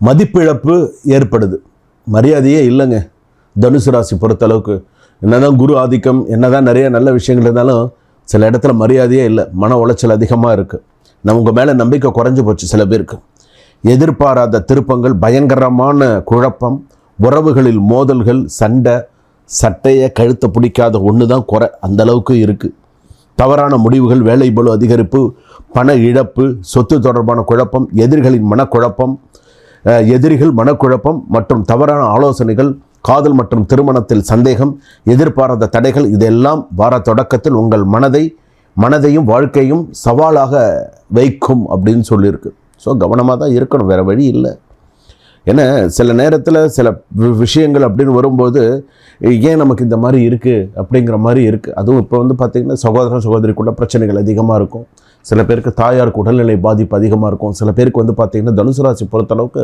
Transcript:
மதிப்பிழப்பு ஏற்படுது. மரியாதையே இல்லைங்க தனுசு ராசி பொறுத்தளவுக்கு. என்னதான் குரு ஆதிக்கம், என்னதான் நிறைய நல்ல விஷயங்கள் இருந்தாலும் சில இடத்துல மரியாதையே இல்லை. மன உளைச்சல் அதிகமாக இருக்குது. உங்கள் மேலே நம்பிக்கை குறைஞ்சி போச்சு சில பேருக்கு. எதிர்பாராத திருப்பங்கள், பயங்கரமான குழப்பம், உறவுகளில் மோதல்கள், சண்டை, சட்டையை கழுத்தை பிடிக்காத ஒன்று தான் குறை, அந்தளவுக்கு இருக்குது. தவறான முடிவுகள், வேலை பளு அதிகரிப்பு, பண இழப்பு, சொத்து தொடர்பான குழப்பம், எதிரிகள் மனக்குழப்பம் மற்றும் தவறான ஆலோசனைகள், காதல் மற்றும் திருமணத்தில் சந்தேகம், எதிர்பாராத தடைகள், இதெல்லாம் வார தொடக்கத்தில் உங்கள் மனதையும் வாழ்க்கையும் சவாலாக வைக்கும் அப்படின்னு சொல்லியிருக்கு. ஸோ கவனமாக தான் இருக்கணும், வேறு வழி இல்லை. ஏன்னா சில நேரத்தில் சில விஷயங்கள் அப்படின்னு வரும்போது ஏன் நமக்கு இந்த மாதிரி இருக்குது அப்படிங்கிற மாதிரி இருக்குது. அதுவும் இப்போ பார்த்திங்கன்னா சகோதரிக்குள்ள பிரச்சனைகள் அதிகமாக இருக்கும். சில பேருக்கு தாயாருக்கு உடல்நிலை பாதிப்பு அதிகமாக இருக்கும். சில பேருக்கு பார்த்திங்கன்னா தனுசு ராசி பொறுத்தளவுக்கு